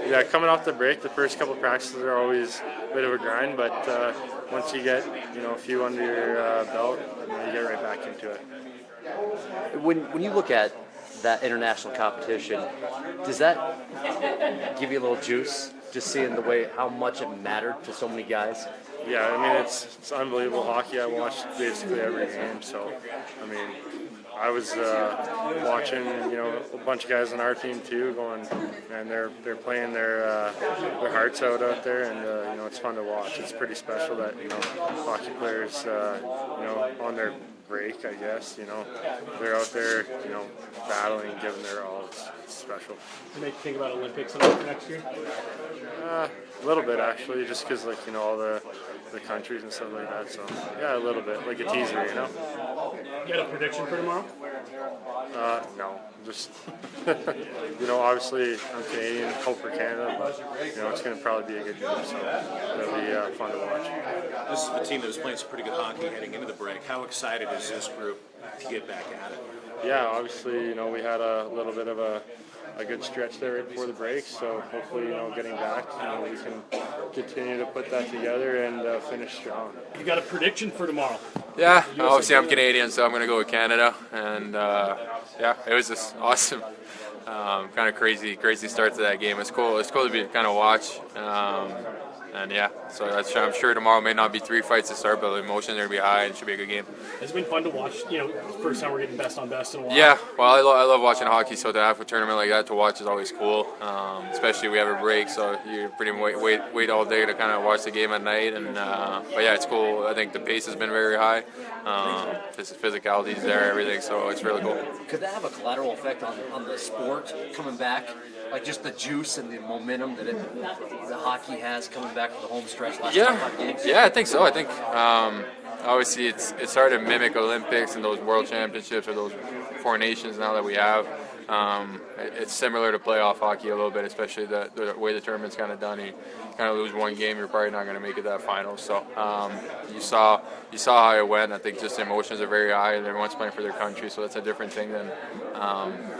Yeah, coming off the break, the first couple of practices are always a bit of a grind, but once you get a few under your belt, you get right back into it. When you look at that international competition, does that give you a little juice? Just seeing the way how much it mattered to so many guys. Yeah, I mean it's unbelievable hockey. I watched basically every game, so I mean I was watching a bunch of guys on our team too, going, man, they're playing their hearts out there, and it's fun to watch. It's pretty special that hockey players on their break, I guess, they're out there, battling, giving their all. It's special. You make you think about Olympics and all for next year? A little bit actually, just because all the countries and stuff like that. So yeah, a little bit, like a teaser, You got a prediction for tomorrow? No, just obviously I'm Canadian, hope for Canada, but it's going to probably be a good game, so it'll be fun to watch. This is the team that was playing some pretty good hockey heading into the break. How excited is this group to get back at it? Yeah, obviously, we had a little bit of a good stretch there right before the break, so hopefully, getting back, we can continue to put that together and finish strong. You got a prediction for tomorrow? Yeah, obviously I'm Canadian, so I'm going to go with Canada, and yeah, it was just awesome. Kind of crazy start to that game. It's cool to be kind of watch. And yeah, so I'm sure tomorrow may not be 3 fights to start, but the emotions are going to be high and it should be a good game. It's been fun to watch, first time we're getting best on best in a while. Yeah, well, I love watching hockey, so to have a tournament like that to watch is always cool, especially we have a break, so you pretty much wait all day to kind of watch the game at night. And but yeah, it's cool. I think the pace has been very high. Physicality's there, everything, so it's really cool. Could that have a collateral effect on the sport coming back? Like just the juice and the momentum that the hockey has coming back to the home stretch last 5 games? Yeah, I think so. I think obviously it's hard to mimic Olympics and those World Championships or those 4 nations now that we have. It's similar to playoff hockey a little bit, especially the way the tournament's kind of done. You kind of lose one game, you're probably not going to make it that final. So you saw how it went. I think just the emotions are very high, and everyone's playing for their country, so that's a different thing than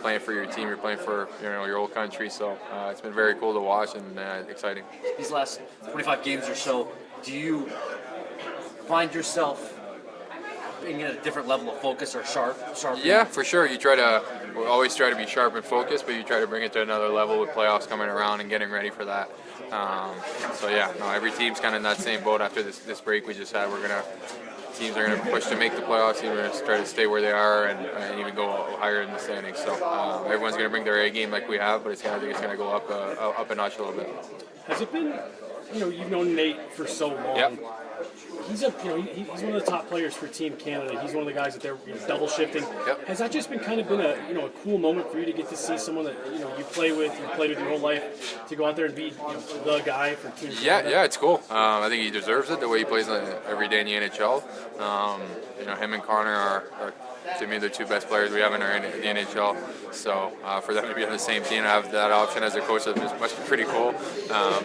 playing for your team. You're playing for your old country, so it's been very cool to watch and exciting. These last 25 games or so, do you find yourself being at a different level of focus or sharp? Yeah, for sure. We always try to be sharp and focused, but you try to bring it to another level with playoffs coming around and getting ready for that. So yeah, no, every team's kind of in that same boat after this break we just had. Teams are going to push to make the playoffs. Teams are going to try to stay where they are and even go higher in the standings. So everyone's going to bring their A game like we have, but I think it's going to go up a notch a little bit. Has it been, you've known Nate for so long. Yep. He's he's one of the top players for Team Canada. He's one of the guys that they're double shifting. Yep. Has that just been kind of been a cool moment for you to get to see someone that you played with your whole life, to go out there and be the guy for Team Canada? Yeah, it's cool. I think he deserves it the way he plays every day in the NHL. Him and Connor are to me the 2 best players we have in the NHL. So for them to be on the same team and have that option as a coach must be pretty cool.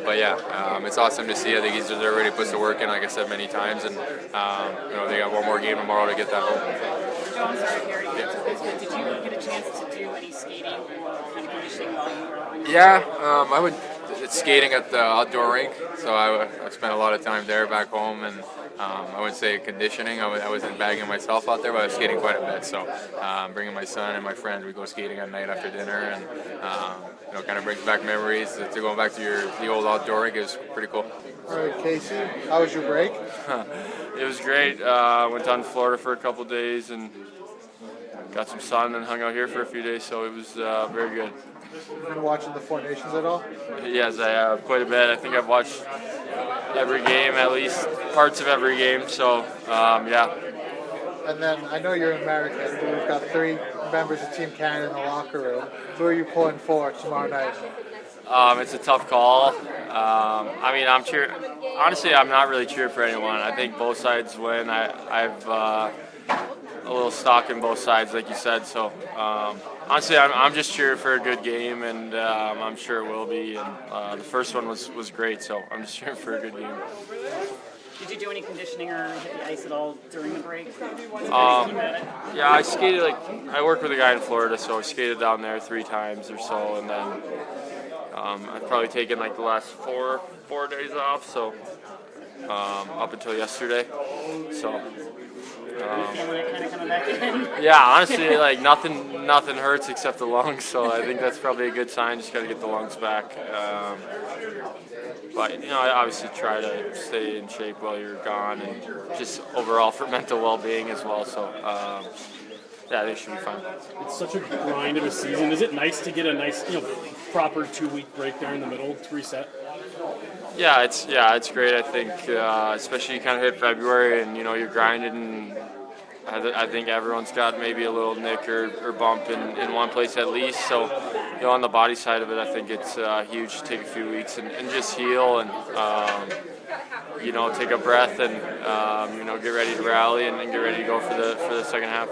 But yeah, it's awesome to see. I think he's already puts the work in, like I said many times, and they got one more game tomorrow to get that home. I'm sorry, Gary. Did you get a chance to do any skating or kind of conditioning while you were on your Yeah, it's skating at the outdoor rink, so I spent a lot of time there back home, and I wouldn't say conditioning. I wasn't bagging myself out there, but I was skating quite a bit. So bringing my son and my friend, we go skating at night after dinner, and kind of brings back memories. To going back to the old outdoor rink is pretty cool. All right, Casey, how was your break? It was great. Went down to Florida for a couple days and got some sun and hung out here for a few days, so it was very good. You've been watching the 4 Nations at all? Yes, I have quite a bit. I think I've watched every game, at least parts of every game, so yeah. And then I know you're American, but we've got 3 members of Team Canada in the locker room. Who are you pulling for tomorrow night? It's a tough call. Honestly, I'm not really cheering for anyone. I think both sides win. I've a little stock in both sides, like you said. So honestly, I'm just cheering for a good game, and I'm sure it will be. And the first one was great, so I'm just cheering for a good game. Did you do any conditioning or hit the ice at all during the break? Yeah, I skated I work with a guy in Florida, so I skated down there 3 times or so, and then I've probably taken like the last four days off, so up until yesterday. So Feeling it kind of coming back in. yeah, honestly, like nothing hurts except the lungs. So I think that's probably a good sign. Just got to get the lungs back. But I obviously try to stay in shape while you're gone, and just overall for mental well-being as well. So yeah, they should be fine. It's such a grind of a season. Is it nice to get a nice, proper 2-week break there in the middle to reset? Yeah, it's great. I think, especially you kind of hit February and you're grinding. I think everyone's got maybe a little nick or bump in one place at least. So, on the body side of it, I think it's huge to take a few weeks and just heal and take a breath and get ready to rally and get ready to go for the second half.